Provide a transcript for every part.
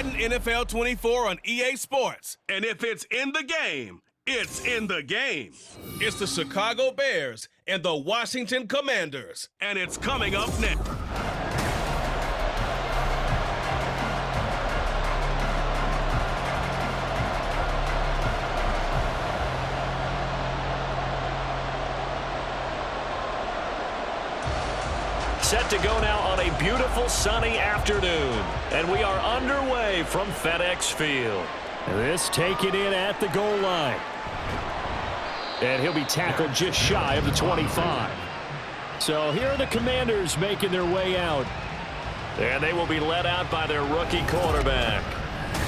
Madden NFL 24 on EA Sports. And if it's in the game, it's in the game. It's the Chicago Bears and the Washington Commanders. And it's coming up next. Set to go now on a beautiful sunny afternoon. And we are underway from FedEx Field. This taken in at the goal line. And he'll be tackled just shy of the 25. So here are the Commanders making their way out. And they will be led out by their rookie quarterback.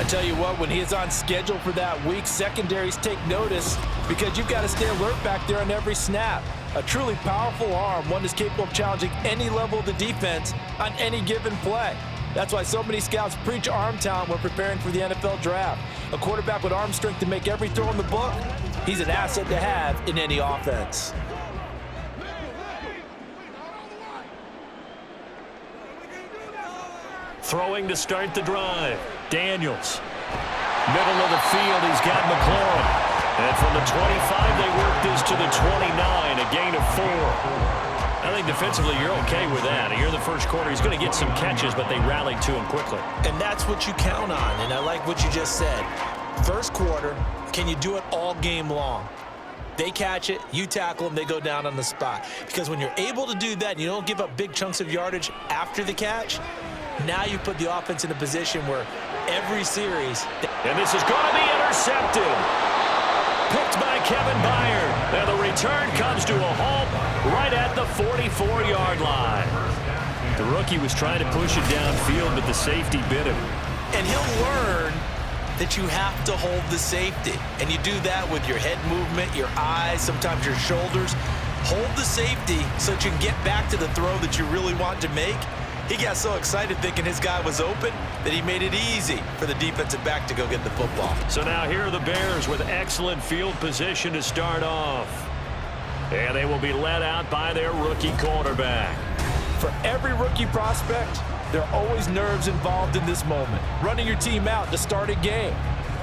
I tell you what, when he is on schedule for that week, secondaries take notice because you've got to stay alert back there on every snap. A truly powerful arm, one that's capable of challenging any level of the defense on any given play. That's why so many scouts preach arm talent when preparing for the NFL draft. A quarterback with arm strength to make every throw in the book, he's an asset to have in any offense. Throwing to start the drive. Daniels. Middle of the field, he's got McLaurin. And from the 25, they work this to the 29, a gain of 4. I think defensively you're okay with that. Here in the first quarter, he's going to get some catches, but they rallied to him quickly. And that's what you count on, and I like what you just said. First quarter, can you do it all game long? They catch it, you tackle them, they go down on the spot. Because when you're able to do that and you don't give up big chunks of yardage after the catch, now you put the offense in a position where every series... And this is going to be intercepted. Picked by Kevin Byard. And the return comes to a halt right at the 44-yard line. The rookie was trying to push it downfield, but the safety bit him. And he'll learn that you have to hold the safety. And you do that with your head movement, your eyes, sometimes your shoulders. Hold the safety so that you can get back to the throw that you really want to make. He got so excited thinking his guy was open that he made it easy for the defensive back to go get the football. So now here are the Bears with excellent field position to start off. And they will be led out by their rookie quarterback. For every rookie prospect, there are always nerves involved in this moment. Running your team out to start a game.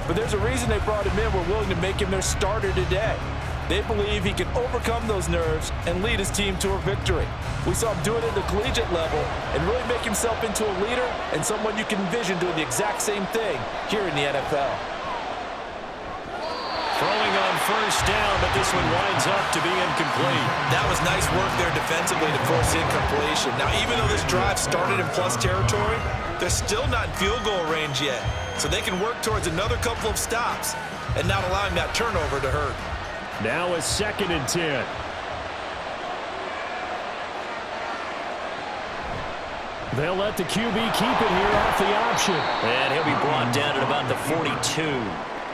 But there's a reason they brought him in. We're willing to make him their starter today. They believe he can overcome those nerves and lead his team to a victory. We saw him do it at the collegiate level and really make himself into a leader and someone you can envision doing the exact same thing here in the NFL. Throwing on first down, but this one winds up to be incomplete. That was nice work there defensively to force incompletion. Now, even though this drive started in plus territory, they're still not in field goal range yet. So they can work towards another couple of stops and not allowing that turnover to hurt. Now a 2nd and 10. They'll let the QB keep it here off the option. And he'll be brought down at about the 42.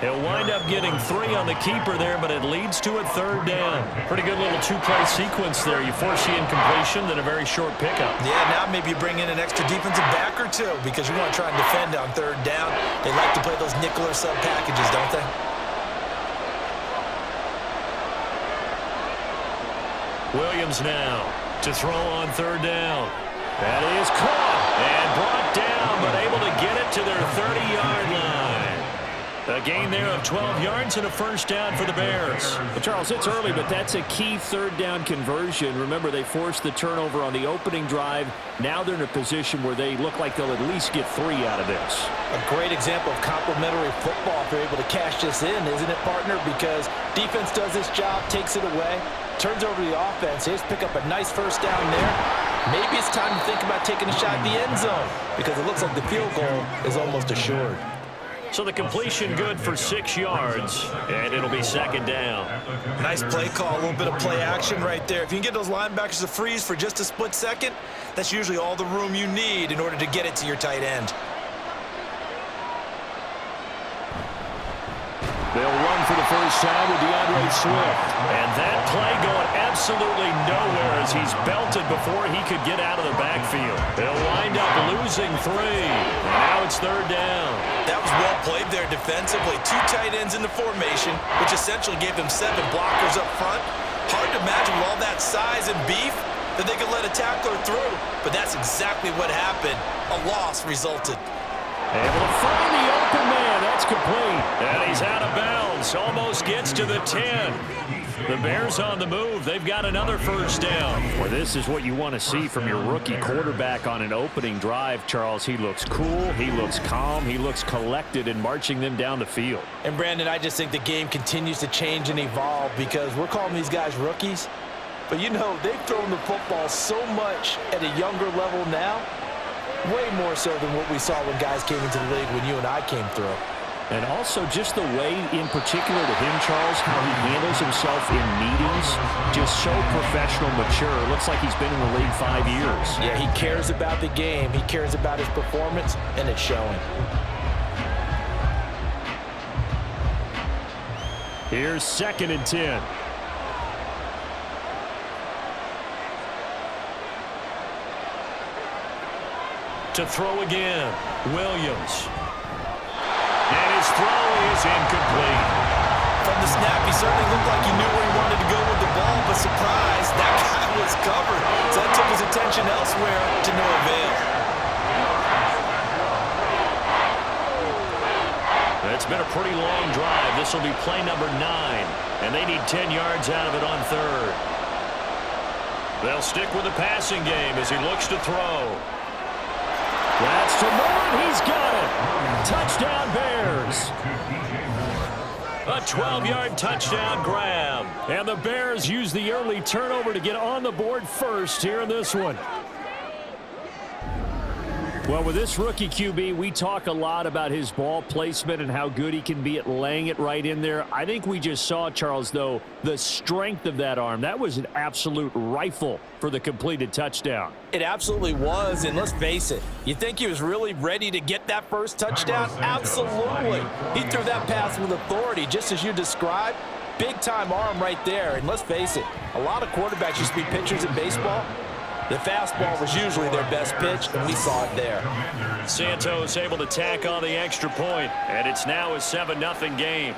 He'll wind up getting 3 on the keeper there, but it leads to a 3rd down. Pretty good little 2-play sequence there. You force the incompletion, then a very short pickup. Yeah, now maybe you bring in an extra defensive back or two because you want to try and defend on 3rd down. They like to play those nickel or sub packages, don't they? Williams now to throw on 3rd down. That is caught and brought down, but able to get it to their 30-yard line. A gain there of 12 yards and a 1st down for the Bears. Well, Charles, it's early, but that's a key 3rd down conversion. Remember, they forced the turnover on the opening drive. Now they're in a position where they look like they'll at least get 3 out of this. A great example of complementary football if they're able to cash this in, isn't it, partner? Because defense does this job, takes it away, turns over the offense. They just pick up a nice 1st down there. Maybe it's time to think about taking a shot at the end zone because it looks like the field goal is almost assured. So the completion good for 6 yards, and it'll be 2nd down. Nice play call, a little bit of play action right there. If you can get those linebackers to freeze for just a split second, that's usually all the room you need in order to get it to your tight end. They'll run for the first time with DeAndre Swift. And that play going absolutely nowhere as he's belted before he could get out of the backfield. They'll wind up losing 3. And now it's 3rd down. That was well played there defensively. 2 tight ends in the formation, which essentially gave them 7 blockers up front. Hard to imagine with all that size and beef that they could let a tackler through. But that's exactly what happened. A loss resulted. Able to find the open man. That's complete. And he's out of bounds. Almost gets to the 10. The Bears on the move. They've got another first down. Well, this is what you want to see from your rookie quarterback on an opening drive, Charles. He looks cool. He looks calm. He looks collected in marching them down the field. And, Brandon, I just think the game continues to change and evolve because we're calling these guys rookies. But, you know, they've thrown the football so much at a younger level now, way more so than what we saw when guys came into the league when you and I came through. And also just the way, in particular to him, Charles, how he handles himself in meetings, just so professional, mature. Looks like he's been in the league 5 years. Yeah, he cares about the game. He cares about his performance, and it's showing. Here's 2nd and 10. To throw again, Williams. And his throw is incomplete. From the snap, he certainly looked like he knew where he wanted to go with the ball, but surprise, that guy was covered. So that took his attention elsewhere to no avail. It's been a pretty long drive. This will be play number 9, and they need 10 yards out of it on 3rd. They'll stick with the passing game as he looks to throw. That's to Moore. He's got it. Touchdown, Bears. A 12-yard touchdown grab. And the Bears use the early turnover to get on the board first here in this one. Well, with this rookie QB, we talk a lot about his ball placement and how good he can be at laying it right in there. I think we just saw, Charles, though, the strength of that arm. That was an absolute rifle for the completed touchdown. It absolutely was, and let's face it, you think he was really ready to get that first touchdown? Absolutely. He threw that pass with authority, just as you described. Big-time arm right there, and let's face it, a lot of quarterbacks used to be pitchers in baseball. The fastball was usually their best pitch, and we saw it there. Santos able to tack on the extra point, and it's now a 7-0 game.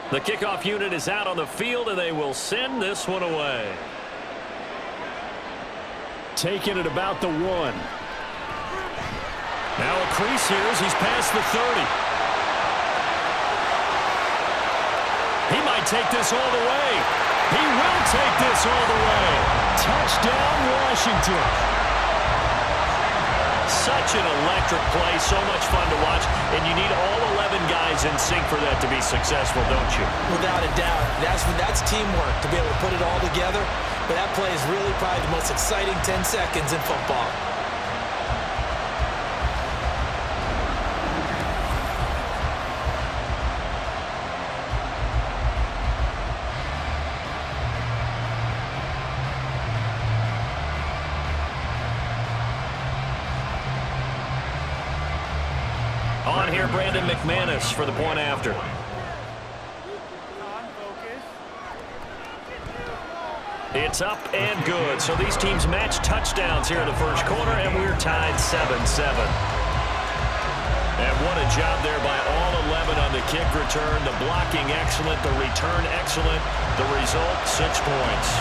The kickoff unit is out on the field, and they will send this one away. Taking it about the 1. Now a crease here as he's past the 30. He might take this all the way. He will take this all the way. Touchdown, Washington. Such an electric play, so much fun to watch, and you need all 11 guys in sync for that to be successful, don't you? Without a doubt. That's teamwork to be able to put it all together, but that play is really probably the most exciting 10 seconds in football. On here, Brandon McManus for the point after. It's up and good. So these teams match touchdowns here in the first quarter, and we're tied 7-7. And what a job there by all 11 on the kick return. The blocking excellent, the return excellent. The result, 6 points.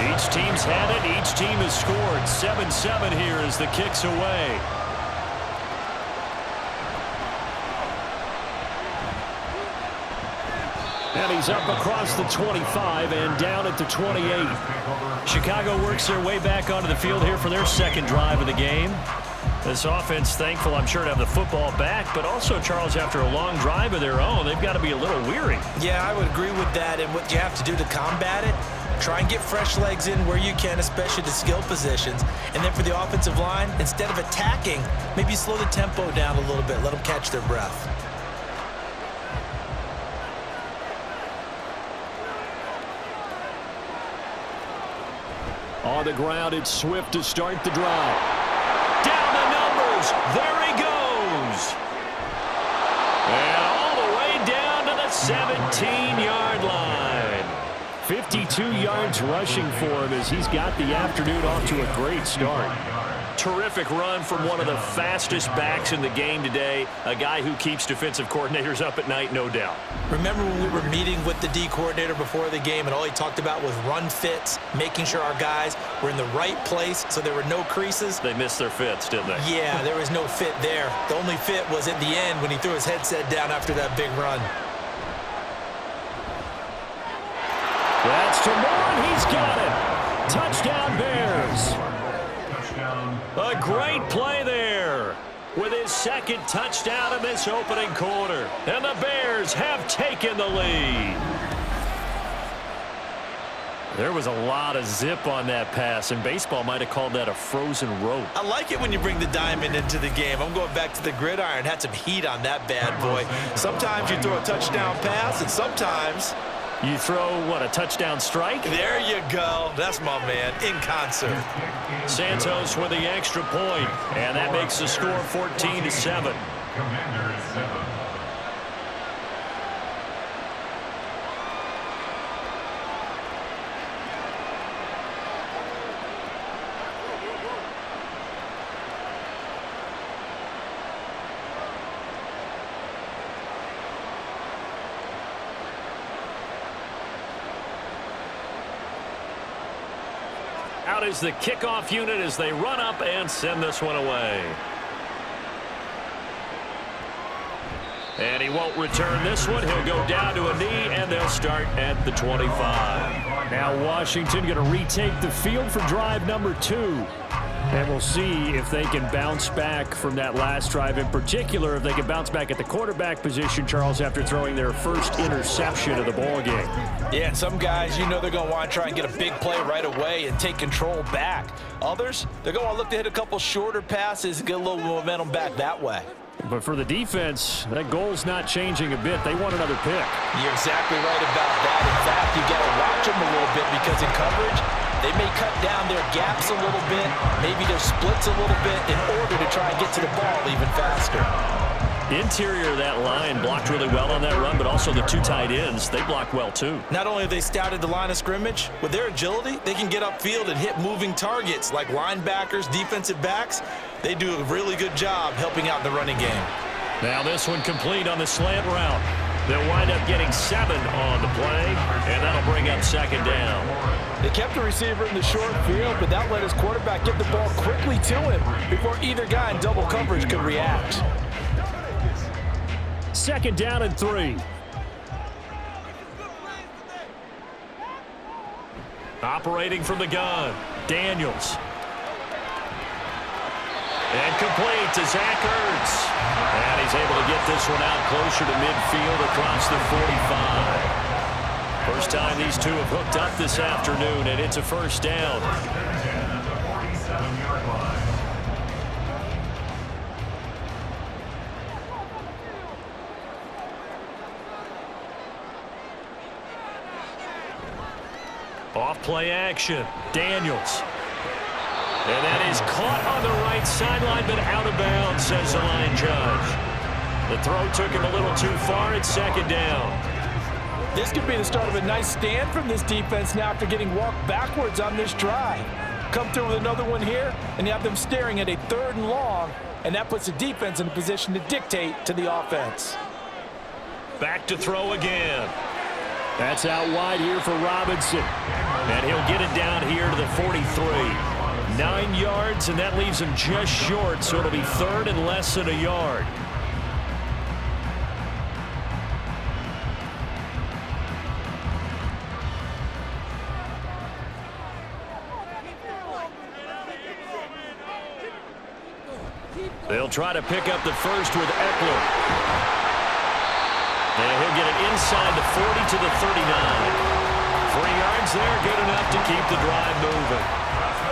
Each team's had it. Each team has scored. 7-7 here as the kick's away. And he's up across the 25 and down at the 28. Chicago works their way back onto the field here for their second drive of the game. This offense thankful, I'm sure, to have the football back, but also, Charles, after a long drive of their own, they've got to be a little weary. Yeah, I would agree with that, and what you have to do to combat it, Try and get fresh legs in where you can, especially the skill positions. And then for the offensive line, instead of attacking, maybe slow the tempo down a little bit. Let them catch their breath. On the ground, it's Swift to start the drive. Down the numbers. There he goes. And all the way down to the 17-yard line. 52 yards rushing for him as he's got the afternoon off to a great start. Terrific run from one of the fastest backs in the game today, a guy who keeps defensive coordinators up at night, no doubt. Remember when we were meeting with the D coordinator before the game and all he talked about was run fits, making sure our guys were in the right place so there were no creases? They missed their fits, didn't they? Yeah, there was no fit there. The only fit was at the end when he threw his headset down after that big run. That's to Moore, he's got it. Touchdown Bears. A great play there with his second touchdown in this opening quarter. And the Bears have taken the lead. There was a lot of zip on that pass, and baseball might have called that a frozen rope. I like it when you bring the diamond into the game. I'm going back to the gridiron. Had some heat on that bad boy. Sometimes you throw a touchdown pass, and sometimes you throw, what, a touchdown strike? There you go. That's my man, in concert. Santos with the extra point, and that makes the score 14-7. Out is the kickoff unit as they run up and send this one away. And he won't return this one. He'll go down to a knee, and they'll start at the 25. Now Washington going to retake the field for drive number 2. And we'll see if they can bounce back from that last drive. In particular, if they can bounce back at the quarterback position, Charles, after throwing their first interception of the ballgame. Yeah, and some guys, you know they're going to want to try and get a big play right away and take control back. Others, they're going to look to hit a couple shorter passes and get a little momentum back that way. But for the defense, that goal's not changing a bit. They want another pick. You're exactly right about that. In fact, you got to watch them a little bit because in coverage, they may cut down their gaps a little bit, maybe their splits a little bit in order to try and get to the ball even faster. The interior of that line blocked really well on that run, but also the two tight ends, they blocked well too. Not only have they scouted the line of scrimmage, with their agility, they can get upfield and hit moving targets like linebackers, defensive backs. They do a really good job helping out in the running game. Now this one complete on the slant route. They'll wind up getting 7 on the play, and that'll bring up second down. They kept the receiver in the short field, but that let his quarterback get the ball quickly to him before either guy in double coverage could react. Second down and 3. Operating from the gun, Daniels. And complete to Zach Ertz. And he's able to get this one out closer to midfield across the 45. First time these two have hooked up this afternoon, and it's a first down. Off play action, Daniels. And that is caught on the right sideline, but out of bounds, says the line judge. The throw took him a little too far. It's second down. This could be the start of a nice stand from this defense now after getting walked backwards on this drive. Come through with another one here, and you have them staring at a 3rd and long, and that puts the defense in a position to dictate to the offense. Back to throw again. That's out wide here for Robinson. And he'll get it down here to the 43. 9 yards, and that leaves him just short, so it'll be 3rd and less than a yard. They'll try to pick up the first with Eckler. And he'll get it inside the 40 to the 39. 3 yards there, good enough to keep the drive moving.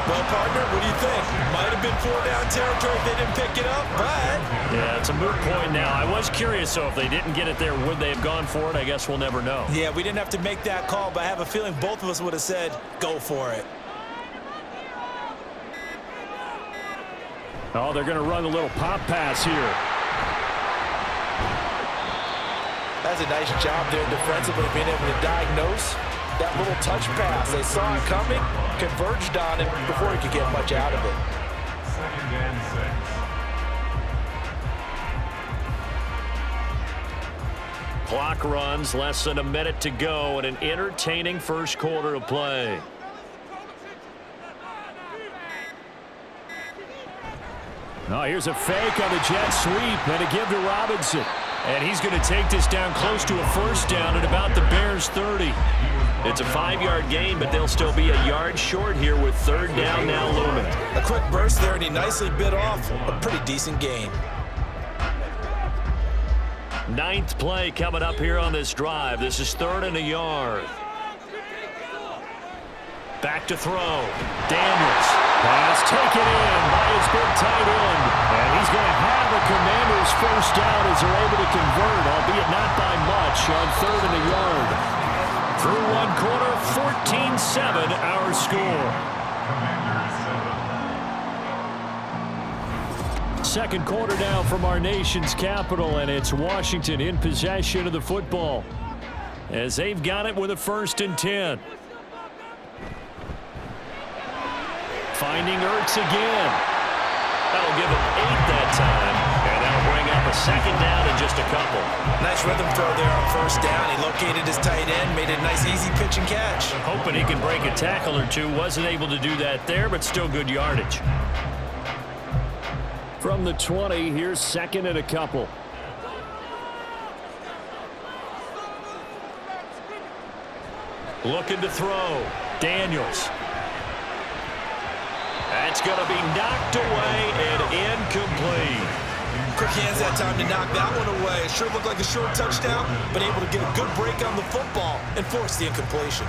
Well, partner, what do you think? Might have been 4-down territory if they didn't pick it up, but... Yeah, it's a moot point now. I was curious, so if they didn't get it there, would they have gone for it? I guess we'll never know. Yeah, we didn't have to make that call, but I have a feeling both of us would have said, go for it. Oh, they're going to run a little pop pass here. That's a nice job there defensively, being able to diagnose that little touch pass. They saw it coming, converged on it before he could get much out of it. Clock runs, less than a minute to go, and an entertaining first quarter of play. Oh, here's a fake on the jet sweep, and a give to Robinson. And he's going to take this down close to a first down at about the Bears' 30. It's a 5-yard gain, but they'll still be a yard short here with 3rd down now looming. A quick burst there, and he nicely bit off a pretty decent gain. 9th play coming up here on this drive. This is 3rd and a yard. Back to throw. Daniels. Pass taken in by his big tight end. And he's going to have the Commanders' first down as they're able to convert, albeit not by much, on 3rd and a yard. Through 1 quarter, 14-7 our score. Second quarter now from our nation's capital, and it's Washington in possession of the football as they've got it with a 1st and 10. Finding Ertz again. That'll give him 8 that time, and that'll bring up a 2nd down in just a couple. Nice rhythm throw there on 1st down. He located his tight end, made a nice easy pitch and catch. Hoping he can break a tackle or two. Wasn't able to do that there, but still good yardage. From the 20, here's 2nd and a couple. Looking to throw. Daniels. That's going to be knocked away and incomplete. Quick hands that time to knock that one away. It sure looked like a short touchdown, but able to get a good break on the football and force the incompletion.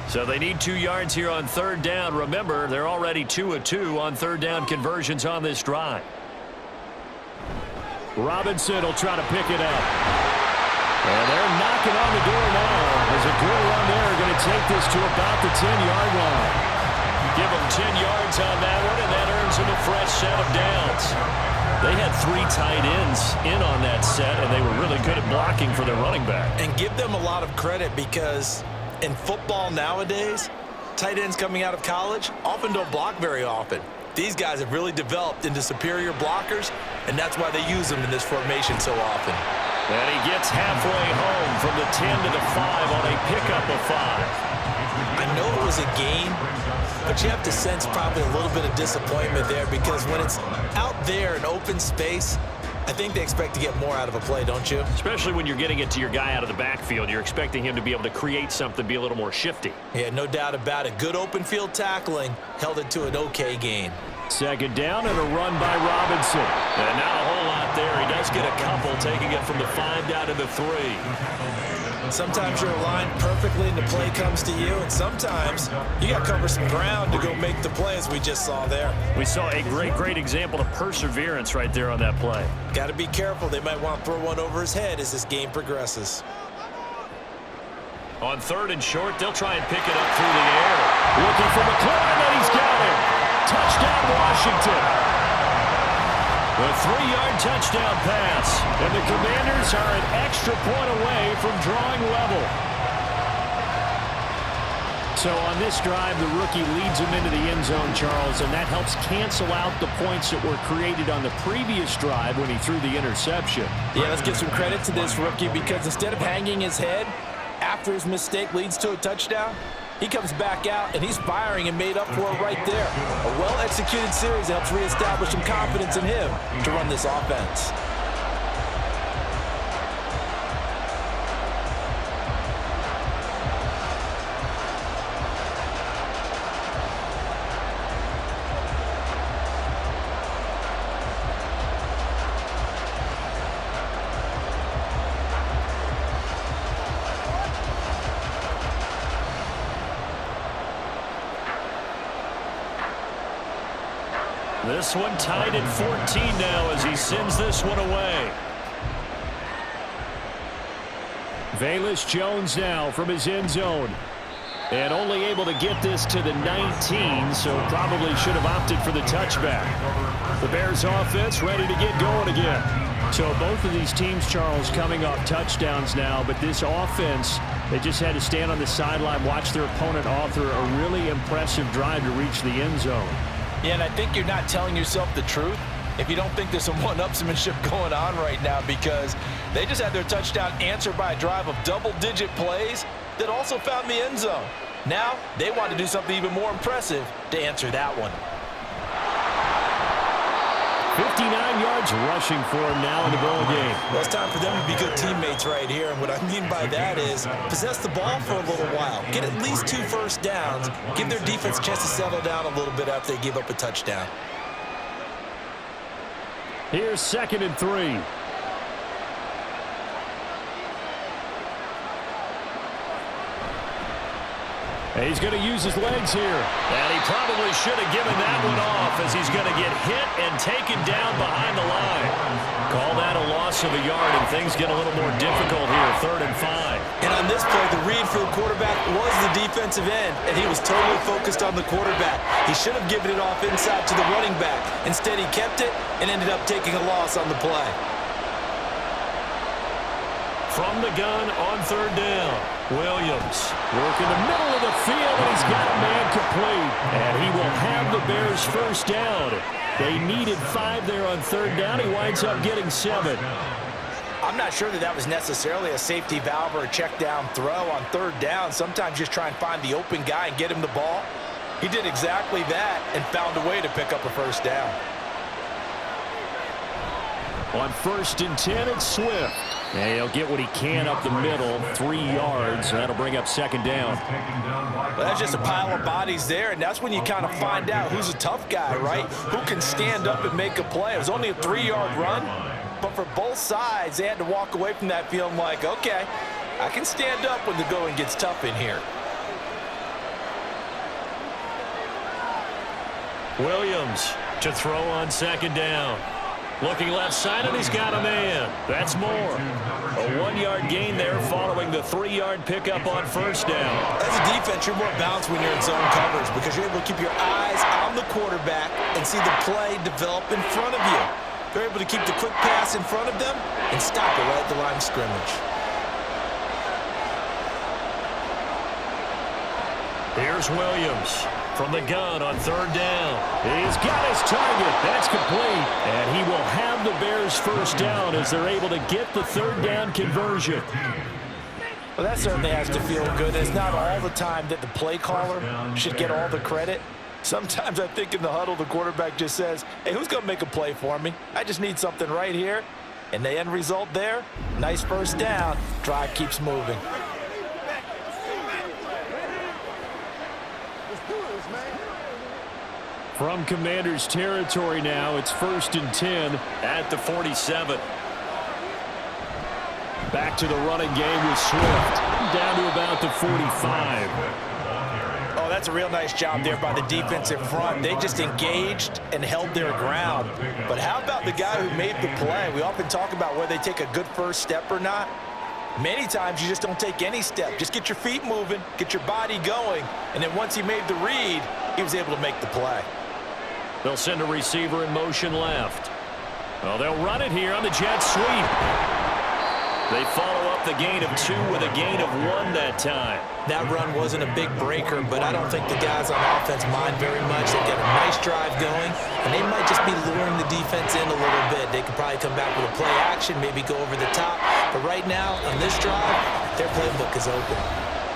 So they need 2 yards here on 3rd down. Remember, they're already 2 of 2 on 3rd down conversions on this drive. Robinson will try to pick it up. And they're knocking on the door now. There's a good run there. Going to take this to about the 10-yard line. Give them 10 yards on that one, and that earns them a fresh set of downs. They had 3 tight ends in on that set, and they were really good at blocking for their running back. And give them a lot of credit because in football nowadays, tight ends coming out of college often don't block very often. These guys have really developed into superior blockers, and that's why they use them in this formation so often. And he gets halfway home from the 10 to the 5 on a pickup of 5. I know it was a gain, but you have to sense probably a little bit of disappointment there because when it's out there in open space, I think they expect to get more out of a play, don't you? Especially when you're getting it to your guy out of the backfield. You're expecting him to be able to create something, be a little more shifty. Yeah, no doubt about it. Good open field tackling held it to an okay gain. 2nd down and a run by Robinson. And not a whole lot there. He does get a couple, taking it from the 5 down to the 3. Sometimes you're aligned perfectly and the play comes to you, and sometimes you got to cover some ground to go make the play as we just saw there. We saw a great example of perseverance right there on that play. Got to be careful. They might want to throw one over his head as this game progresses. On 3rd and short, they'll try and pick it up through the air. Looking for McLaurin, and he's got him. Touchdown, Washington. The 3-yard touchdown pass. And the Commanders are an extra point away from drawing level. So on this drive, the rookie leads him into the end zone, Charles, and that helps cancel out the points that were created on the previous drive when he threw the interception. Yeah, let's give some credit to this rookie because instead of hanging his head after his mistake leads to a touchdown, he comes back out, and he's firing and made up for it right there. A well-executed series helps reestablish some confidence in him to run this offense. This one tied at 14 now as he sends this one away. Velus Jones now from his end zone. And only able to get this to the 19, so probably should have opted for the touchback. The Bears offense ready to get going again. So both of these teams, Charles, coming off touchdowns now, but this offense, they just had to stand on the sideline, watch their opponent author a really impressive drive to reach the end zone. Yeah, and I think you're not telling yourself the truth if you don't think there's some one-upsmanship going on right now, because they just had their touchdown answered by a drive of double-digit plays that also found the end zone. Now, they want to do something even more impressive to answer that one. 59 yards rushing for him now in the ball game. Well, it's time for them to be good teammates right here, and what I mean by that is possess the ball for a little while. Get at least 2 first downs. Give their defense a chance to settle down a little bit after they give up a touchdown. Here's 2nd and 3. He's going to use his legs here. And he probably should have given that one off as he's going to get hit and taken down behind the line. Call that a loss of a yard, and things get a little more difficult here, 3rd and 5. And on this play, the read for the quarterback was the defensive end, and he was totally focused on the quarterback. He should have given it off inside to the running back. Instead, he kept it and ended up taking a loss on the play. From the gun on 3rd down, Williams. Work in the middle of the field, and he's got a man complete. And he will have the Bears first down. They needed 5 there on 3rd down. He winds up getting 7. I'm not sure that was necessarily a safety valve or a check down throw on 3rd down. Sometimes just try and find the open guy and get him the ball. He did exactly that and found a way to pick up a first down. On 1st and 10, it's Swift. And he'll get what he can up the middle, 3 yards. That'll bring up 2nd down. Well, that's just a pile of bodies there, and that's when you kind of find out who's a tough guy, right? Who can stand up and make a play. It was only a 3-yard run, but for both sides, they had to walk away from that feeling like, okay, I can stand up when the going gets tough in here. Williams to throw on 2nd down. Looking left side, and he's got a man. That's more. A 1-yard gain there following the 3-yard pickup on 1st down. As a defense, you're more balanced when you're in zone coverage because you're able to keep your eyes on the quarterback and see the play develop in front of you. They're able to keep the quick pass in front of them and stop it right at the line of scrimmage. Here's Williams from the gun on 3rd down. He's got his target. That's complete. And he will have the Bears first down as they're able to get the 3rd down conversion. Well, that certainly has to feel good. It's not all the time that the play caller should get all the credit. Sometimes I think in the huddle, the quarterback just says, hey, who's going to make a play for me? I just need something right here. And the end result there, nice first down. Drive keeps moving. From Commanders territory now, it's 1st and 10 at the 47. Back to the running game with Swift. Down to about the 45. Oh, that's a real nice job there by the defensive front. They just engaged and held their ground. But how about the guy who made the play? We often talk about whether they take a good first step or not. Many times you just don't take any step. Just get your feet moving, get your body going, and then once he made the read, he was able to make the play. They'll send a receiver in motion left. Well, they'll run it here on the jet sweep. They follow up the gain of 2 with a gain of 1 that time. That run wasn't a big breaker, but I don't think the guys on offense mind very much. They've got a nice drive going, and they might just be luring the defense in a little bit. They could probably come back with a play action, maybe go over the top. But right now, on this drive, their playbook is open.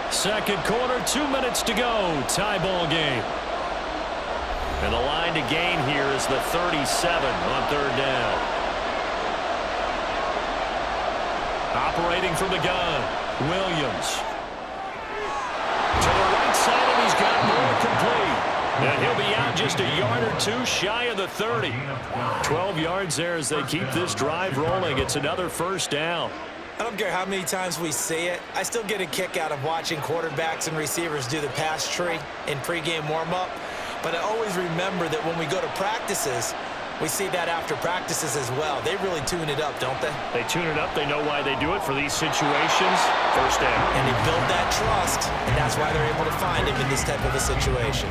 2nd quarter, 2 minutes to go. Tie ball game. And the line to gain here is the 37 on 3rd down. Operating from the gun, Williams. To the right side, and he's got more complete. And he'll be out just a yard or 2 shy of the 30. 12 yards there as they keep this drive rolling. It's another first down. I don't care how many times we say it. I still get a kick out of watching quarterbacks and receivers do the pass tree in pregame warm-up. But I always remember that when we go to practices, we see that after practices as well. They really tune it up, don't they? They tune it up. They know why they do it for these situations. First down. And they build that trust, and that's why they're able to find him in this type of a situation.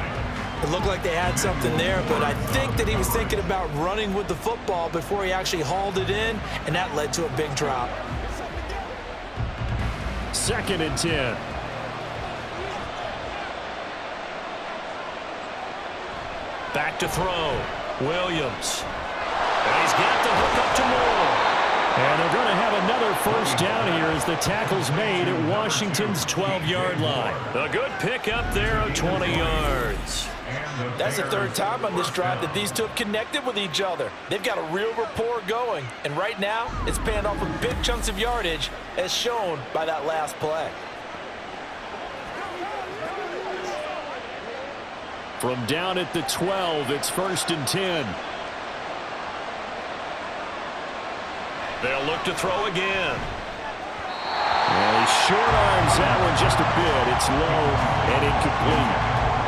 It looked like they had something there, but I think that he was thinking about running with the football before he actually hauled it in, and that led to a big drop. 2nd and 10. Back to throw. Williams. And he's got the hook up to Moore. And they're going to have another first down here as the tackle's made at Washington's 12-yard line. A good pickup there of 20 yards. That's the 3rd time on this drive that these two have connected with each other. They've got a real rapport going, and right now it's paying off with big chunks of yardage as shown by that last play. From down at the 12, it's 1st and 10. They'll look to throw again. Well, he short arms that one just a bit. It's low and incomplete.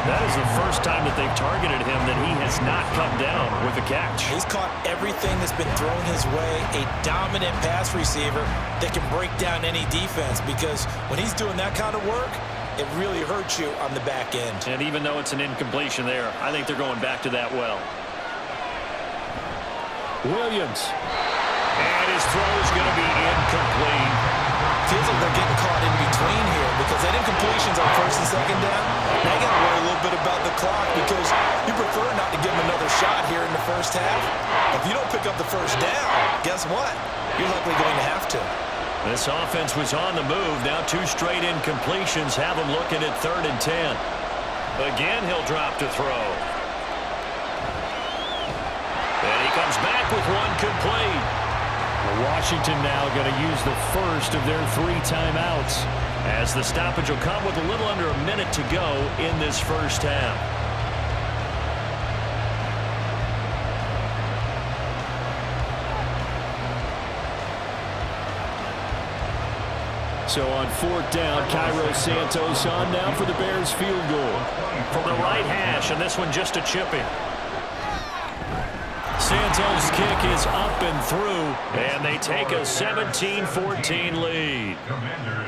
That is the first time that they've targeted him that he has not come down with a catch. He's caught everything that's been thrown his way, a dominant pass receiver that can break down any defense, because when he's doing that kind of work, it really hurts you on the back end. And even though it's an incompletion there, I think they're going back to that well. Williams. And his throw is going to be incomplete. Feels like they're getting caught in between here because that incompletion's on 1st and 2nd down. Now you got to worry a little bit about the clock because you prefer not to give him another shot here in the first half. If you don't pick up the first down, guess what? You're likely going to have to. This offense was on the move. Now 2 straight incompletions have him looking at 3rd and 10. Again, he'll drop to throw. And he comes back with one complete. Washington now going to use the first of their 3 timeouts, as the stoppage will come with a little under a minute to go in this first half. So on 4th down, Cairo Santos on now for the Bears field goal. From the right hash, and this one just a chipping. Santos' kick is up and through, and they take a 17-14 lead.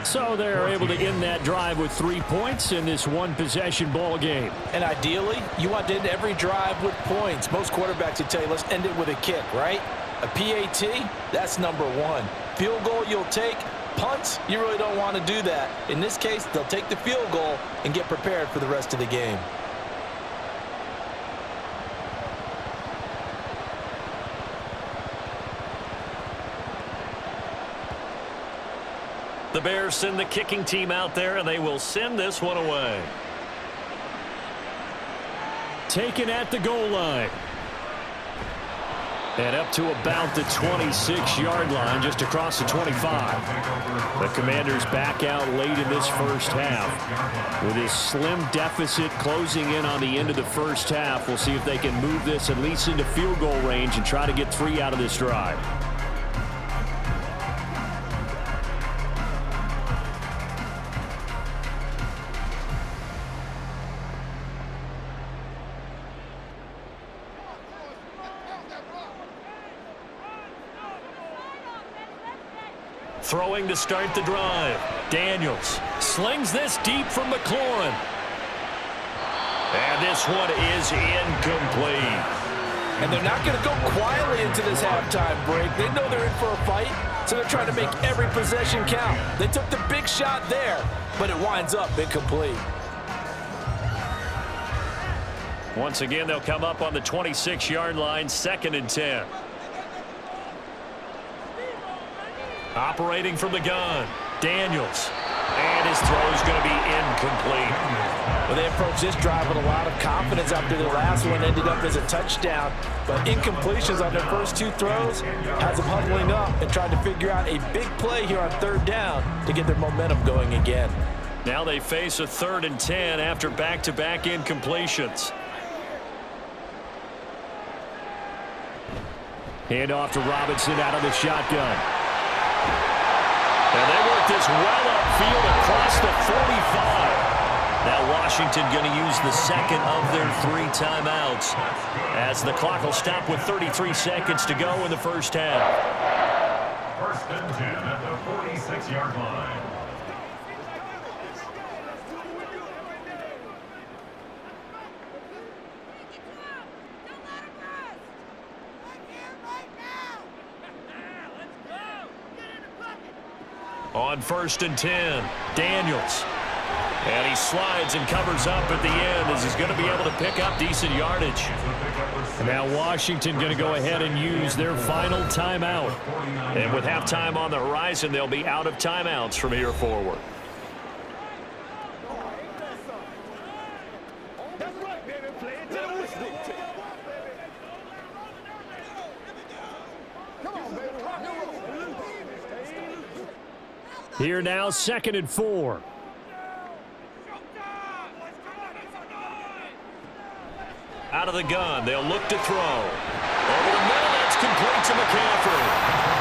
So they're able to end that drive with 3 points in this one-possession ball game. And ideally, you want to end every drive with points. Most quarterbacks would tell you, let's end it with a kick, right? A PAT, that's number 1. Field goal you'll take. Punts, you really don't want to do that. In this case, they'll take the field goal and get prepared for the rest of the game. The Bears send the kicking team out there, and they will send this one away. Taken at the goal line. And up to about the 26-yard line, just across the 25. The Commanders back out late in this first half. With this slim deficit closing in on the end of the first half, we'll see if they can move this at least into field goal range and try to get 3 out of this drive. Throwing to start the drive. Daniels slings this deep from McLaurin. And this one is incomplete. And they're not going to go quietly into this halftime break. They know they're in for a fight, so they're trying to make every possession count. They took the big shot there, but it winds up incomplete. Once again, they'll come up on the 26-yard line, 2nd and 10. Operating from the gun, Daniels. And his throw is going to be incomplete. Well, they approached this drive with a lot of confidence after the last one ended up as a touchdown. But incompletions on their first 2 throws has them huddling up and trying to figure out a big play here on 3rd down to get their momentum going again. Now they face a 3rd and 10 after back-to-back incompletions. Hand off to Robinson out of the shotgun. And they work this well upfield across the 45. Now Washington going to use the second of their 3 timeouts as the clock will stop with 33 seconds to go in the first half. 1st and 10 at the 46-yard line. On 1st and 10, Daniels. And he slides and covers up at the end as he's going to be able to pick up decent yardage. And now Washington going to go ahead and use their final timeout. And with halftime on the horizon, they'll be out of timeouts from here forward. Here now, 2nd and 4. Out of the gun, they'll look to throw. Over the middle, that's complete to McCaffrey.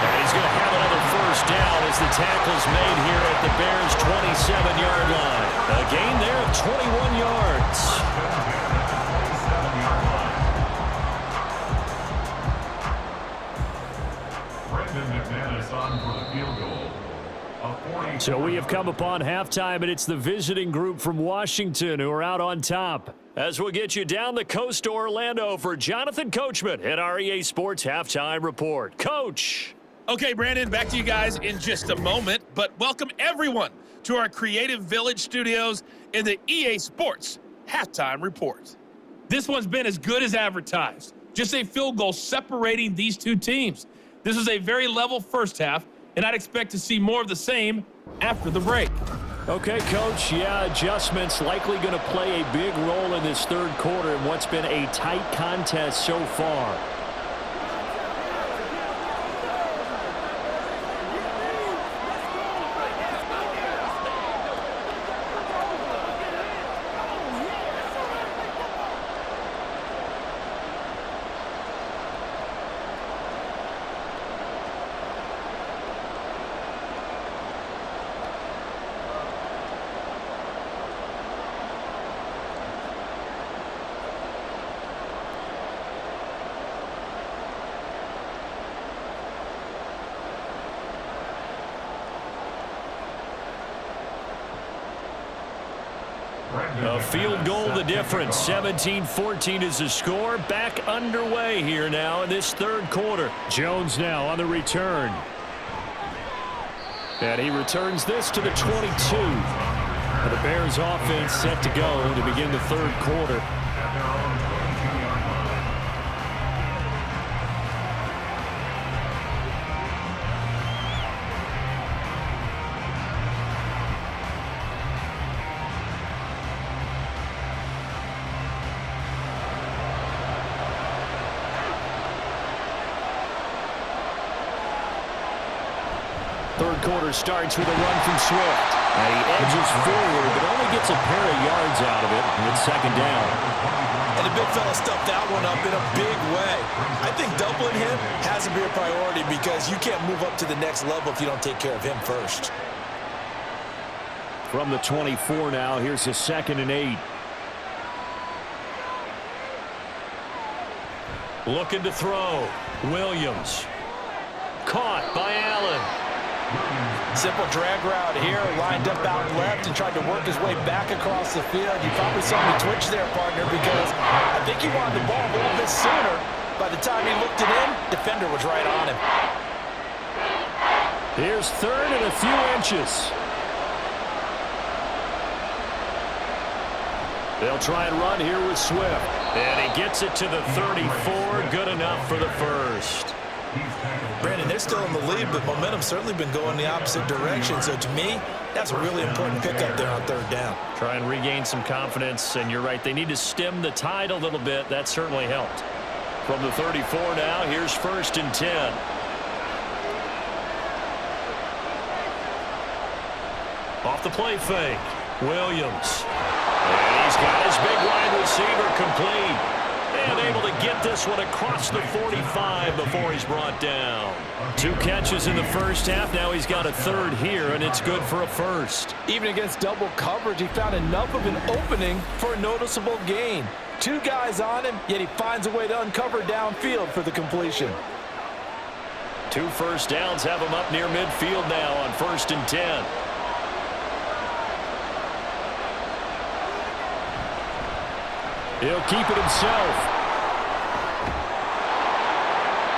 And he's going to have another first down as the tackle's made here at the Bears' 27-yard line. A gain there of 21 yards. Brendan McManus on for the field goal. So we have come upon halftime, and it's the visiting group from Washington who are out on top. As we'll get you down the coast to Orlando for Jonathan Coachman at our EA Sports Halftime Report. Coach. Okay, Brandon, back to you guys in just a moment, but welcome everyone to our Creative Village studios in the EA Sports Halftime Report. This one's been as good as advertised. Just a field goal separating these two teams. This was a very level first half, and I'd expect to see more of the same after the break. Okay, Coach, yeah, adjustments likely going to play a big role in this third quarter in what's been a tight contest so far. A field goal the difference. 17-14 is the score. Back underway here now in this third quarter. Jones now on the return. And he returns this to the 22. And the Bears offense set to go to begin the third quarter. Third quarter starts with a run from Swift. And he edges forward, but only gets a pair of yards out of it with 2nd down. And the big fella stuffed that one up in a big way. I think doubling him has to be a priority because you can't move up to the next level if you don't take care of him first. From the 24 now, here's a 2nd and 8. Looking to throw. Williams. Caught by Allen. Simple drag route here, lined up out left and tried to work his way back across the field. You probably saw me twitch there, partner, because I think he wanted the ball a little bit sooner. By the time he looked it in, defender was right on him. Here's 3rd and a few inches. They'll try and run here with Swift. And he gets it to the 34. Good enough for the first. Brandon, they're still in the lead, but momentum's certainly been going the opposite direction. So to me, that's a really important pickup there on 3rd down. Try and regain some confidence, and you're right. They need to stem the tide a little bit. That certainly helped. From the 34 now, here's 1st and 10. Off the play fake. Williams. And he's got his big wide receiver complete. And able to get this one across the 45 before he's brought down. 2 catches in the first half. Now he's got a third here, and it's good for a first. Even against double coverage, he found enough of an opening for a noticeable gain. 2 guys on him, yet he finds a way to uncover downfield for the completion. 2 first downs have him up near midfield now on 1st and 10. He'll keep it himself.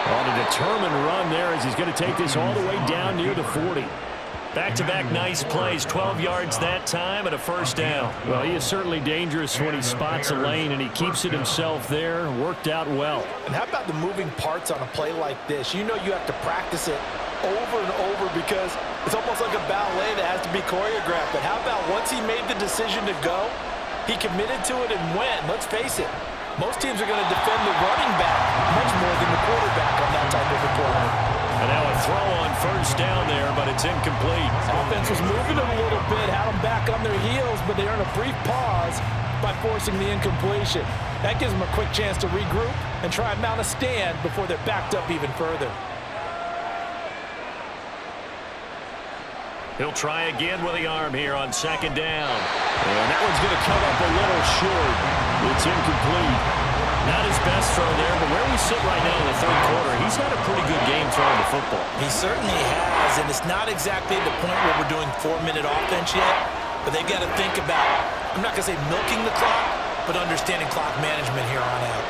On a determined run there as he's going to take this all the way down near the 40. Back-to-back nice plays, 12 yards that time and a first down. Well, he is certainly dangerous when he spots a lane, and he keeps it himself there. Worked out well. And how about the moving parts on a play like this? You know you have to practice it over and over because it's almost like a ballet that has to be choreographed. But how about once he made the decision to go, he committed to it and went. Let's face it, most teams are going to defend the running back much more than the quarterback on that type of a play. And now a throw on first down there, but it's incomplete. Offense was moving them a little bit, had them back on their heels, but they earned a brief pause by forcing the incompletion. That gives them a quick chance to regroup and try and mount a stand before they're backed up even further. He'll try again with the arm here on 2nd down. And that one's going to come up a little short. It's incomplete. Not his best throw there, but where we sit right now in the 3rd quarter, he's had a pretty good game throwing the football. He certainly has, and it's not exactly the point where we're doing 4-minute offense yet, but they've got to think about, I'm not going to say milking the clock, but understanding clock management here on out.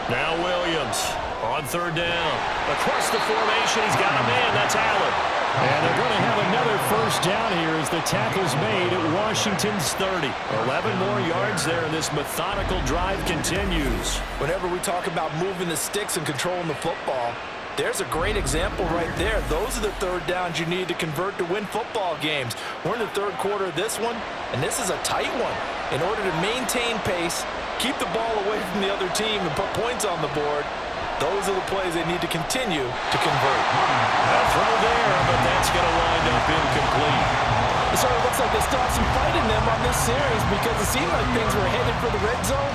Now Williams on 3rd down. Across the formation, he's got a man. That's Allen. And they're going to have another first down here as the tackle's made at Washington's 30. 11 more yards there, and this methodical drive continues. Whenever we talk about moving the sticks and controlling the football, there's a great example right there. Those are the 3rd downs you need to convert to win football games. We're in the 3rd quarter of this one, and this is a tight one. In order to maintain pace, keep the ball away from the other team, and put points on the board, those are the plays they need to continue to convert. A throw there, but that's going to wind up incomplete. It sort of looks like they still have some fight in them on this series because it seemed like things were headed for the red zone.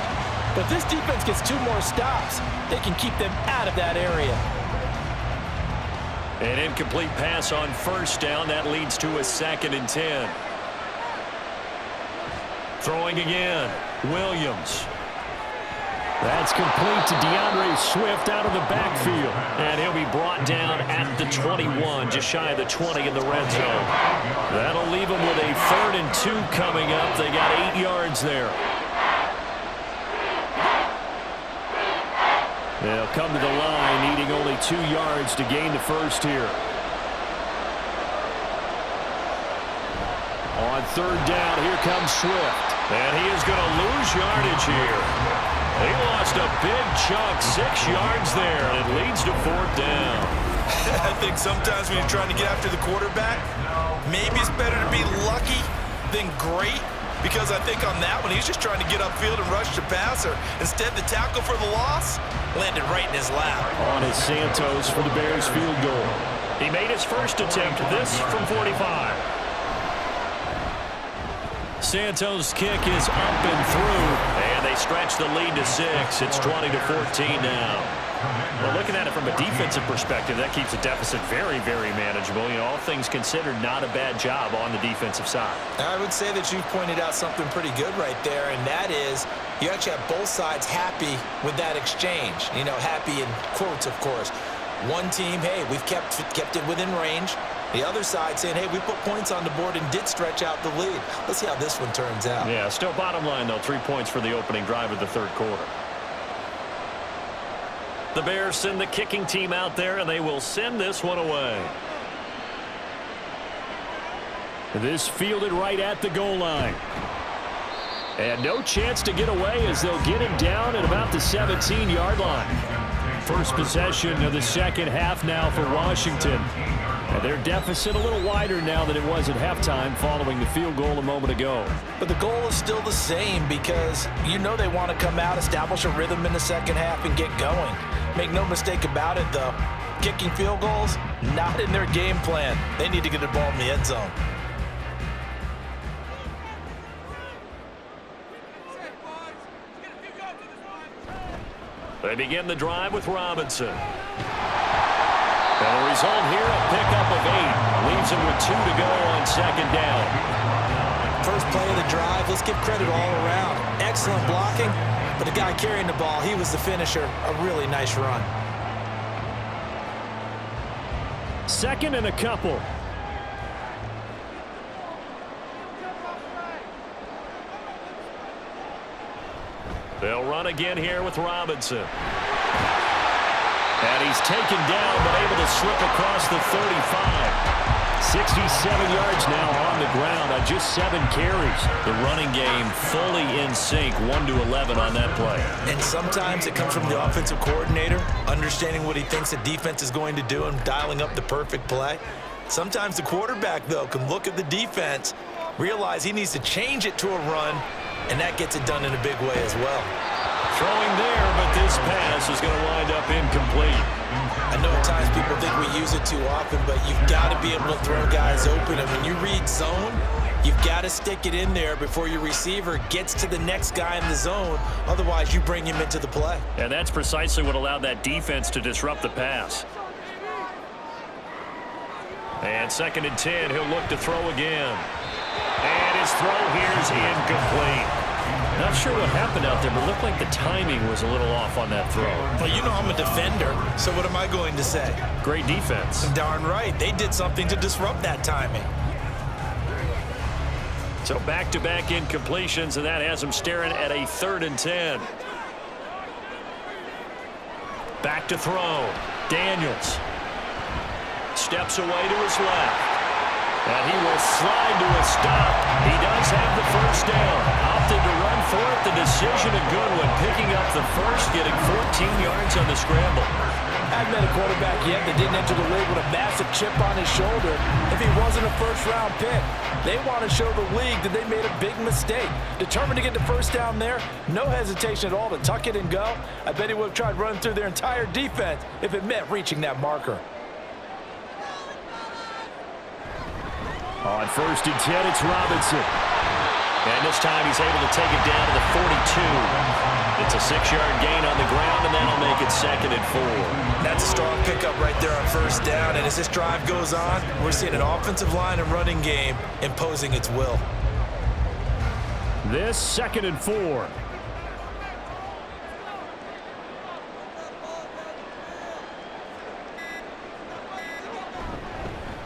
But if this defense gets 2 more stops, they can keep them out of that area. An incomplete pass on 1st down. That leads to a 2nd and 10. Throwing again. Williams. That's complete to DeAndre Swift out of the backfield. And he'll be brought down at the 21, just shy of the 20 in the red zone. That'll leave them with a 3rd and 2 coming up. They got 8 yards there. They'll come to the line, needing only 2 yards to gain the first here. On 3rd down, here comes Swift. And he is going to lose yardage here. He lost a big chunk, 6 yards there, and it leads to 4th down. I think sometimes when you're trying to get after the quarterback, maybe it's better to be lucky than great, because I think on that one, he's just trying to get upfield and rush the passer. Instead, the tackle for the loss landed right in his lap. On is Santos for the Bears field goal. He made his first attempt, this from 45. Santos' kick is up and through, and they stretch the lead to 6. It's 20-14 now. Well, looking at it from a defensive perspective, that keeps the deficit very, very manageable. You know, all things considered, not a bad job on the defensive side. I would say that you've pointed out something pretty good right there, and that is you actually have both sides happy with that exchange. You know, happy in quotes, of course. One team, hey, we've kept it within range. The other side saying, hey, we put points on the board and did stretch out the lead. Let's see how this one turns out. Yeah, still bottom line, though, 3 points for the opening drive of the 3rd quarter. The Bears send the kicking team out there, and they will send this one away. This fielded right at the goal line. And no chance to get away as they'll get him down at about the 17-yard line. First possession of the 2nd half now for Washington. And their deficit a little wider now than it was at halftime following the field goal a moment ago. But the goal is still the same because you know they want to come out, establish a rhythm in the 2nd half, and get going. Make no mistake about it, though. Kicking field goals, not in their game plan. They need to get the ball in the end zone. They begin the drive with Robinson. And the result here, a pickup of 8. Leaves him with 2 to go on second down. First play of the drive, let's give credit all around. Excellent blocking, but the guy carrying the ball, he was the finisher. A really nice run. Second and a couple. They'll run again here with Robinson. And he's taken down, but able to slip across the 35. 67 yards now on the ground on just 7 carries. The running game fully in sync, 1-11 on that play. And sometimes it comes from the offensive coordinator, understanding what he thinks the defense is going to do and dialing up the perfect play. Sometimes the quarterback, though, can look at the defense, realize he needs to change it to a run, and that gets it done in a big way as well. Throwing there, but this pass is going to wind up incomplete. I know at times people think we use it too often, but you've got to be able to throw guys open. And when you read zone, you've got to stick it in there before your receiver gets to the next guy in the zone. Otherwise, you bring him into the play. And that's precisely what allowed that defense to disrupt the pass. And 2nd and 10, he'll look to throw again. And his throw here is incomplete. Not sure what happened out there, but it looked like the timing was a little off on that throw. But you know I'm a defender, so what am I going to say? Great defense. Darn right. They did something to disrupt that timing. So back-to-back incompletions, and that has him staring at a 3rd and 10. Back to throw. Daniels steps away to his left. And he will slide to a stop. He does have the first down. Opted to run for it. The decision a good one. Picking up the first, getting 14 yards on the scramble. I haven't met a quarterback yet that didn't enter the league with a massive chip on his shoulder if he wasn't a first-round pick. They want to show the league that they made a big mistake. Determined to get the first down there, no hesitation at all to tuck it and go. I bet he would have tried running through their entire defense if it meant reaching that marker. On 1st and 10, it's Robinson. And this time he's able to take it down to the 42. It's a 6-yard gain on the ground, and that'll make it 2nd and 4. That's a strong pickup right there on first down. And as this drive goes on, we're seeing an offensive line and running game imposing its will. This 2nd and 4.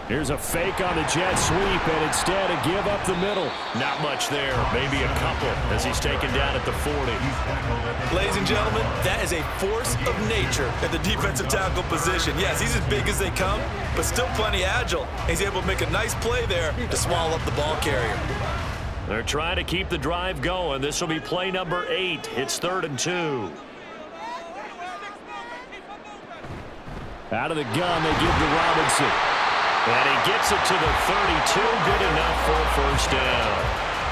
Here's a fake on the jet sweep, and instead a give up the middle. Not much there, maybe a couple as he's taken down at the 40. Ladies and gentlemen, that is a force of nature at the defensive tackle position. Yes, he's as big as they come, but still plenty agile. He's able to make a nice play there to swallow up the ball carrier. They're trying to keep the drive going. This will be play number 8. It's 3rd and 2. Out of the gun, they give to Robinson. And he gets it to the 32, good enough for a first down.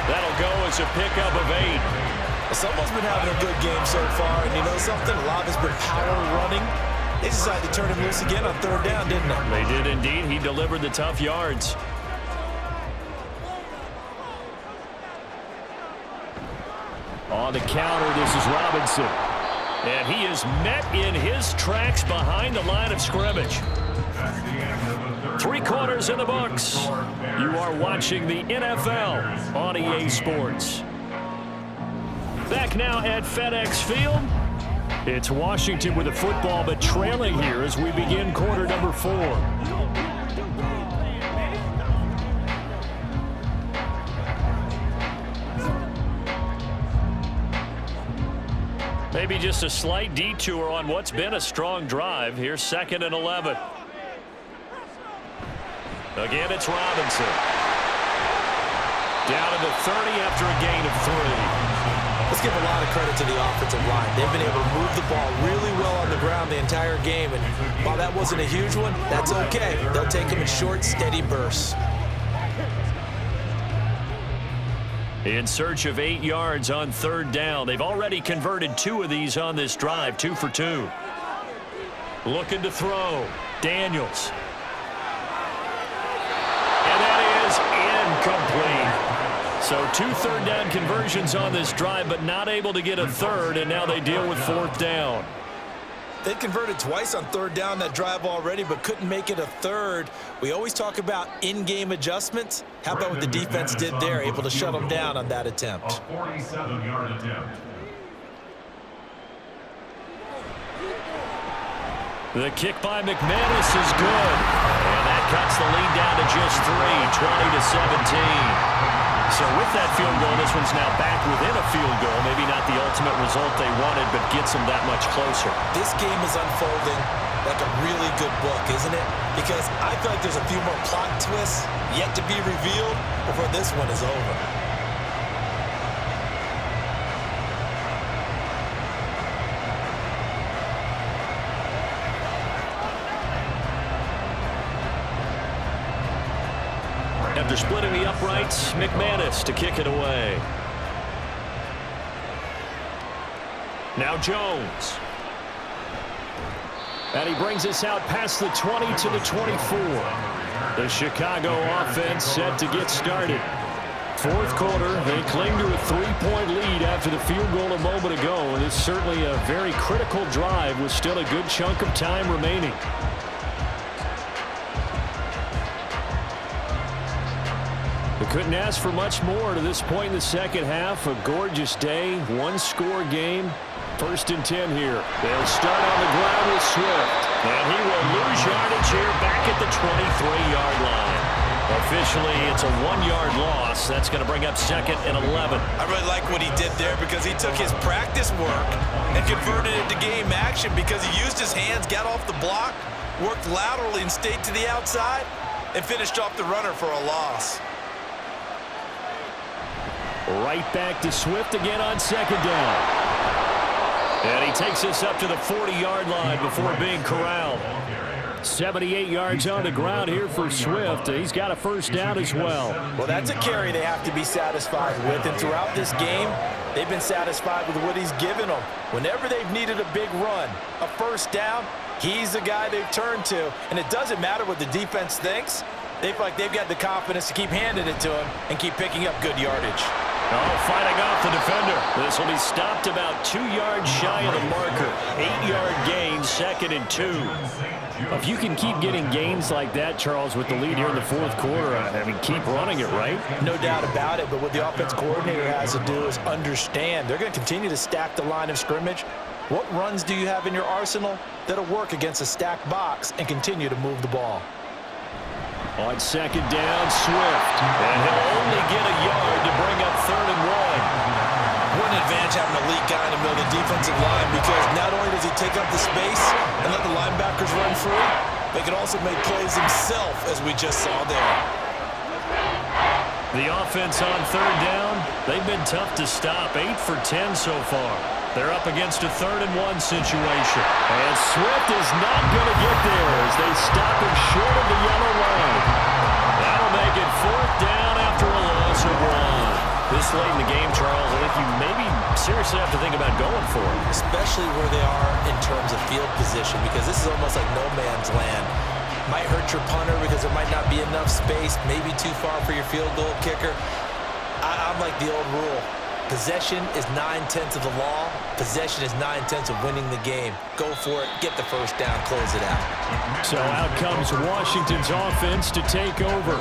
That'll go as a pickup of 8. Someone's been having a good game so far, and you know something? A lot has been power running. They decided to turn him loose again on 3rd down, didn't they? They did indeed. He delivered the tough yards. On the counter, this is Robinson. And he is met in his tracks behind the line of scrimmage. 3 quarters in the books. You are watching the NFL on EA Sports. Back now at FedEx Field. It's Washington with the football, but trailing here as we begin quarter number 4. Maybe just a slight detour on what's been a strong drive. Here's 2nd and 11. Again, it's Robinson. Down to the 30 after a gain of 3. Let's give a lot of credit to the offensive line. They've been able to move the ball really well on the ground the entire game. And while that wasn't a huge one, that's okay. They'll take them in short, steady bursts. In search of 8 yards on 3rd down. They've already converted 2 of these on this drive, 2 for 2. Looking to throw. Daniels. And that is incomplete. So 2 3rd down conversions on this drive, but not able to get a 3rd, and now they deal with 4th down. They converted twice on third down that drive already, but couldn't make it a third. We always talk about in-game adjustments. How about what the defense did there, able to shut them down on that attempt? A 47-yard attempt. The kick by McManus is good. And that cuts the lead down to just 3, 20-17. So with that field goal, this one's now back within a field goal. Maybe not the ultimate result they wanted, but gets them that much closer. This game is unfolding like a really good book, isn't it? Because I feel like there's a few more plot twists yet to be revealed before this one is over. After splitting the uprights, McManus to kick it away. Now Jones. And he brings us out past the 20 to the 24. The Chicago offense set to get started. Fourth quarter, they cling to a 3-point lead after the field goal a moment ago. And it's certainly a very critical drive with still a good chunk of time remaining. We couldn't ask for much more to this point in the second half. A gorgeous day, one-score game. 1st and 10 here. They'll start on the ground with Swift. And he will lose yardage here back at the 23-yard line. Officially, it's a 1-yard loss. That's going to bring up 2nd and 11. I really like what he did there because he took his practice work and converted it to game action because he used his hands, got off the block, worked laterally and stayed to the outside, and finished off the runner for a loss. Right back to Swift again on 2nd down. And he takes us up to the 40-yard line before being corralled. 78 yards on the ground here for Swift. He's got a 1st down as well. Well, that's a carry they have to be satisfied with. And throughout this game, they've been satisfied with what he's given them. Whenever they've needed a big run, a 1st down, he's the guy they've turned to. And it doesn't matter what the defense thinks. They feel like they've got the confidence to keep handing it to him and keep picking up good yardage. Oh, fighting off the defender. This will be stopped about 2 yards shy of the marker. 8-yard gain, 2nd and 2. If you can keep getting gains like that, Charles, with the lead here in the 4th quarter, I mean, keep running it, right? No doubt about it, but what the offense coordinator has to do is understand they're going to continue to stack the line of scrimmage. What runs do you have in your arsenal that'll work against a stacked box and continue to move the ball? On 2nd down, Swift. And he'll only get a yard to bring up 3rd and 1. What an advantage having a lead guy in the middle of the defensive line, because not only does he take up the space and let the linebackers run free, but he can also make plays himself, as we just saw there. The offense on 3rd down, they've been tough to stop. 8 for 10 so far. They're up against a 3rd and 1 situation. And Swift is not going to get there as they stop him short of the yellow line. That'll make it 4th down after a loss of 1. This late in the game, Charles, I think you maybe seriously have to think about going for it. Especially where they are in terms of field position, because this is almost like no man's land. Might hurt your punter because there might not be enough space, maybe too far for your field goal kicker. I'm like the old rule. Possession is 9/10 of the law. Possession is 9/10 of winning the game. Go for it. Get the 1st down. Close it out. So out comes Washington's offense to take over.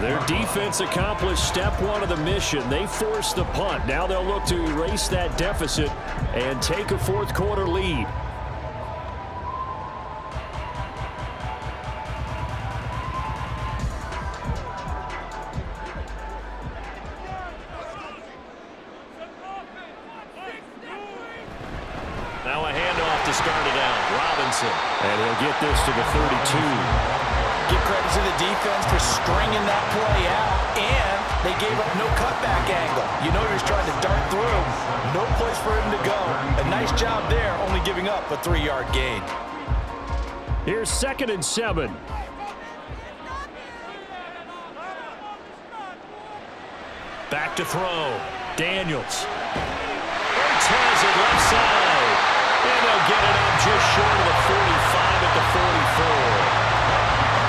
Their defense accomplished step 1 of the mission. They forced the punt. Now they'll look to erase that deficit and take a 4th quarter lead. Now a handoff to start it out. Robinson. And he'll get this to the 32. Give credit to the defense for stringing that play out, and they gave up no cutback angle. You know he's trying to dart through. No place for him to go. A nice job there, only giving up a 3-yard gain. Here's 2nd and 7. Back to throw. Daniels. Hurts has it left side. And they'll get it up just short of the 45 at the 44.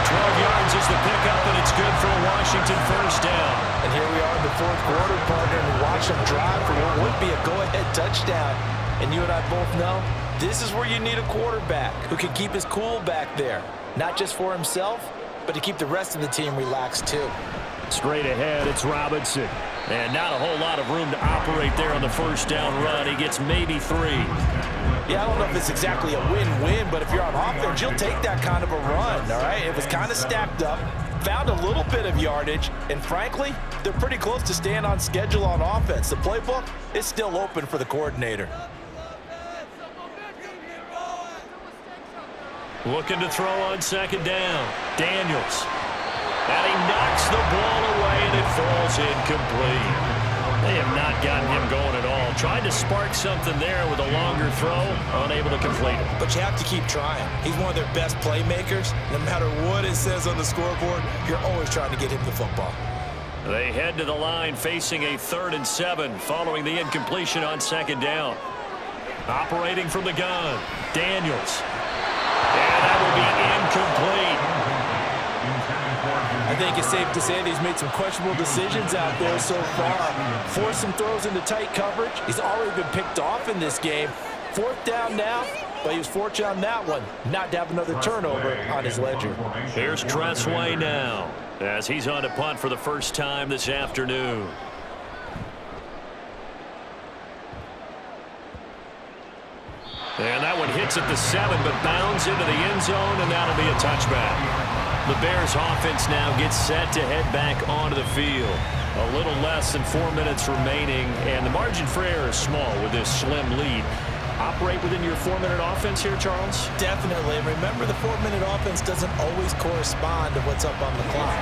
12 yards is the pickup, and it's good for a Washington 1st down. And here we are in the 4th quarter, partner, and watch them drive for what would be a go-ahead touchdown. And you and I both know This is where you need a quarterback who can keep his cool back there. Not just for himself, but to keep the rest of the team relaxed too. Straight ahead, it's Robinson. And not a whole lot of room to operate there on the first down run. He gets maybe 3. Yeah, I don't know if it's exactly a win-win, but if you're on offense, you'll take that kind of a run, all right? It was kind of stacked up, found a little bit of yardage, and frankly, they're pretty close to staying on schedule on offense. The playbook is still open for the coordinator. Looking to throw on second down. Daniels. And he knocks the ball away, and it falls incomplete. They have not gotten him going at all. Tried to spark something there with a longer throw, unable to complete it. But you have to keep trying. He's one of their best playmakers. No matter what it says on the scoreboard, you're always trying to get him the football. They head to the line facing a 3rd and 7 following the incompletion on second down. Operating from the gun, Daniels. And that will be incomplete. I think it's safe to say that he's made some questionable decisions out there so far. Forced some throws into tight coverage. He's already been picked off in this game. 4th down now, but he was fortunate on that one not to have another turnover on his ledger. Here's Tressway now as he's on to punt for the first time this afternoon. And that one hits at the 7, but bounds into the end zone, and that'll be a touchback. The Bears offense now gets set to head back onto the field. A little less than 4 minutes remaining, and the margin for error is small with this slim lead. Operate within your 4-minute offense here, Charles? Definitely. And remember, the 4-minute offense doesn't always correspond to what's up on the clock.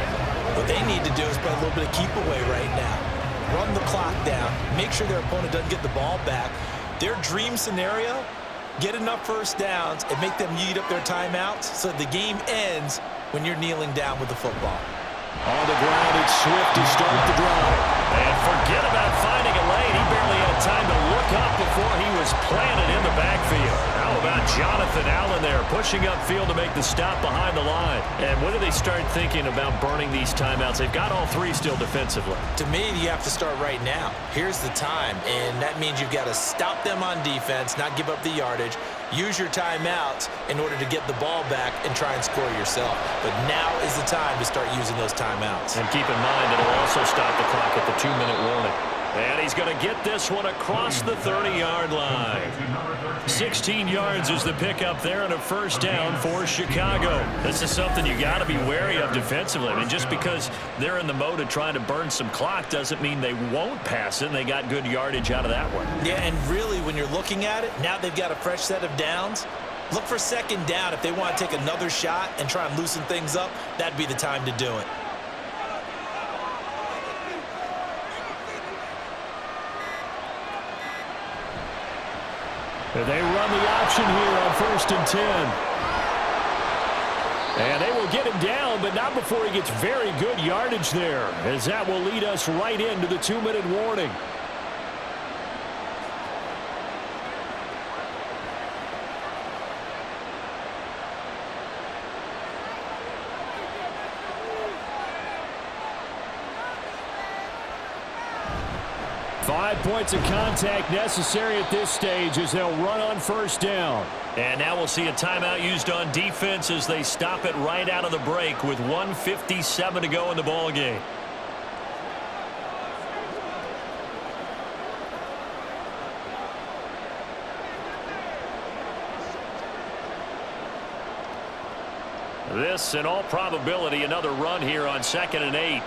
What they need to do is play a little bit of keep away right now. Run the clock down. Make sure their opponent doesn't get the ball back. Their dream scenario, get enough first downs and make them eat up their timeouts so the game ends when you're kneeling down with the football. On the ground, it's Swift to start the drive. And forget about finding a lane. He barely had time to look up before he was planted in the backfield. How about Jonathan Allen there pushing upfield to make the stop behind the line? And when do they start thinking about burning these timeouts? They've got all 3 still defensively. To me, you have to start right now. Here's the time, and that means you've got to stop them on defense, not give up the yardage, use your timeouts in order to get the ball back and try and score yourself. But now is the time to start using those timeouts. And keep in mind that it'll also stop the clock at the 2-minute warning. And he's going to get this one across the 30-yard line. 16 yards is the pickup there and a first down for Chicago. This is something you got to be wary of defensively. I mean, just because they're in the mode of trying to burn some clock doesn't mean they won't pass it. And they got good yardage out of that one. Yeah, and really, when you're looking at it, now they've got a fresh set of downs. Look for second down. If they want to take another shot and try and loosen things up, that'd be the time to do it. They run the option here on 1st and 10. And they will get him down, but not before he gets very good yardage there, as that will lead us right into the 2-minute warning. Five points of contact necessary at this stage as they'll run on first down. And now we'll see a timeout used on defense as they stop it right out of the break with 1:57 to go in the ball game. This, in all probability, another run here on 2nd and 8.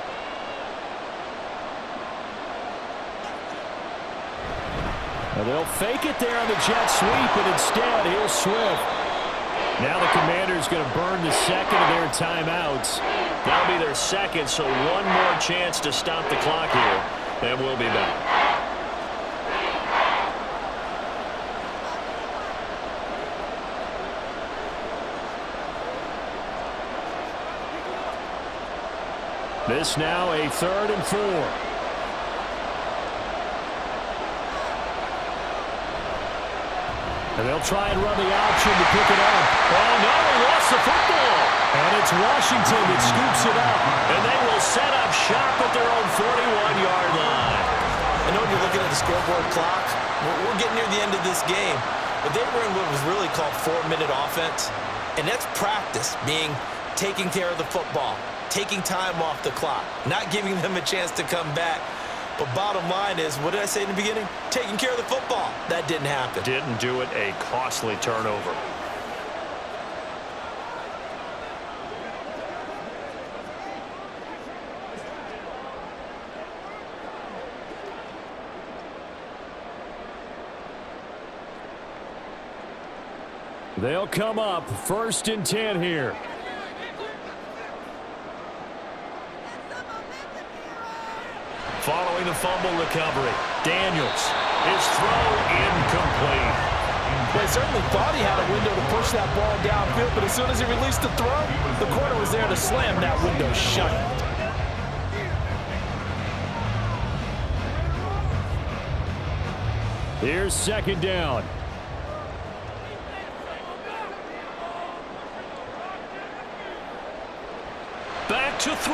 They'll fake it there on the jet sweep, and instead, here's Swift. Now the Commander's going to burn the second of their timeouts. That'll be their second, so one more chance to stop the clock here, and we'll be back. This now a 3rd and 4. And they'll try and run the option to pick it up. Oh, no, he lost the football. And it's Washington that scoops it up. And they will set up shop at their own 41-yard line. I know when you're looking at the scoreboard clock, we're getting near the end of this game. But they were in what was really called 4-minute offense, and that's practice, being taking care of the football, taking time off the clock, not giving them a chance to come back. But bottom line is, what did I say in the beginning? Taking care of the football. That didn't happen. Didn't do it, a costly turnover. They'll come up 1st and 10 here. Following the fumble recovery, Daniels, his throw incomplete. They certainly thought he had a window to push that ball downfield, but as soon as he released the throw, the corner was there to slam that window shut. Here's 2nd down. Back to throw.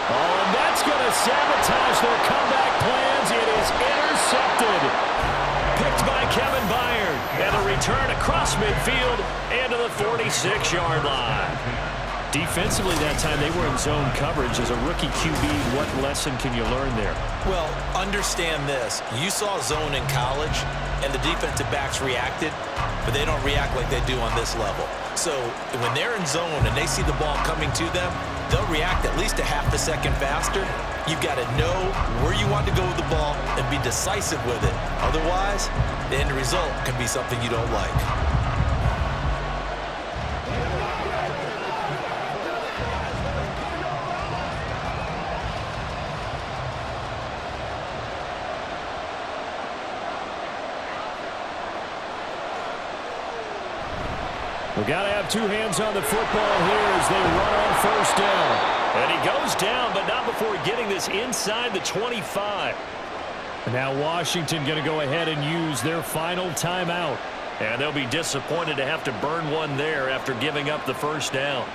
Oh, and that's going to sabotage their comeback plans. It is intercepted. Picked by Kevin Byard. And a return across midfield and to the 46-yard line. Defensively that time, they were in zone coverage. As a rookie QB, what lesson can you learn there? Well, understand this. You saw zone in college, and the defensive backs reacted, but they don't react like they do on this level. So when they're in zone and they see the ball coming to them, they'll react at least a half a second faster. You've got to know where you want to go with the ball and be decisive with it. Otherwise, the end result can be something you don't like. We've got to have two hands on the football here as they run on 1st down. And he goes down, but not before getting this inside the 25. And now Washington going to go ahead and use their final timeout. And they'll be disappointed to have to burn one there after giving up the 1st down.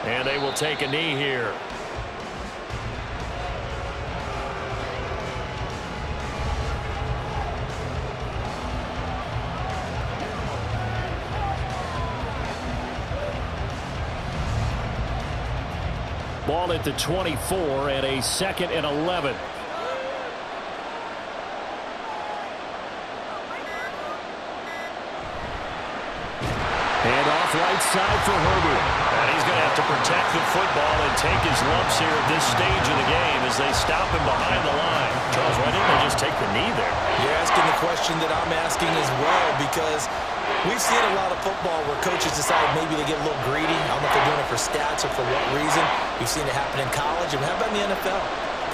And they will take a knee here. Ball at the 24 and a 2nd and 11. Handoff right side for Herbert. And he's going to have to protect the football and take his lumps here at this stage of the game as they stop him behind the line. Charles, why didn't they just take the knee there? You're asking the question that I'm asking as well, because we've seen a lot of football where coaches decide maybe they get a little greedy. I don't know if they're doing it for stats or for what reason. We've seen it happen in college. And how about in the NFL?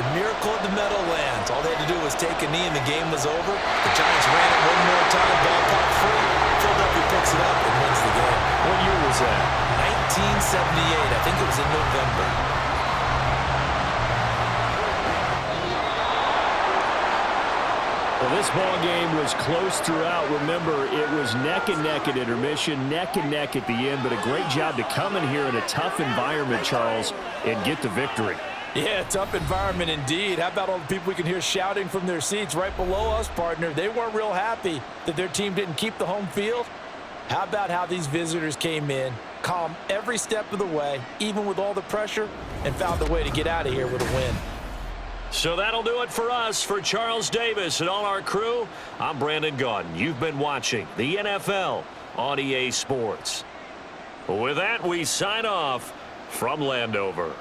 The miracle of the Meadowlands. All they had to do was take a knee and the game was over. The Giants ran it one more time, ball caught free. Philadelphia picks it up and wins the game. What year was that? 1978. I think it was in November. Well, this ball game was close throughout. Remember, it was neck and neck at intermission, neck and neck at the end, but a great job to come in here in a tough environment, Charles, and get the victory. Yeah, tough environment indeed. How about all the people we can hear shouting from their seats right below us, partner? They weren't real happy that their team didn't keep the home field. How about how these visitors came in, calm every step of the way, even with all the pressure, and found a way to get out of here with a win. So that'll do it for us. For Charles Davis and all our crew, I'm Brandon Gaudin. You've been watching the NFL on EA Sports. With that, we sign off from Landover.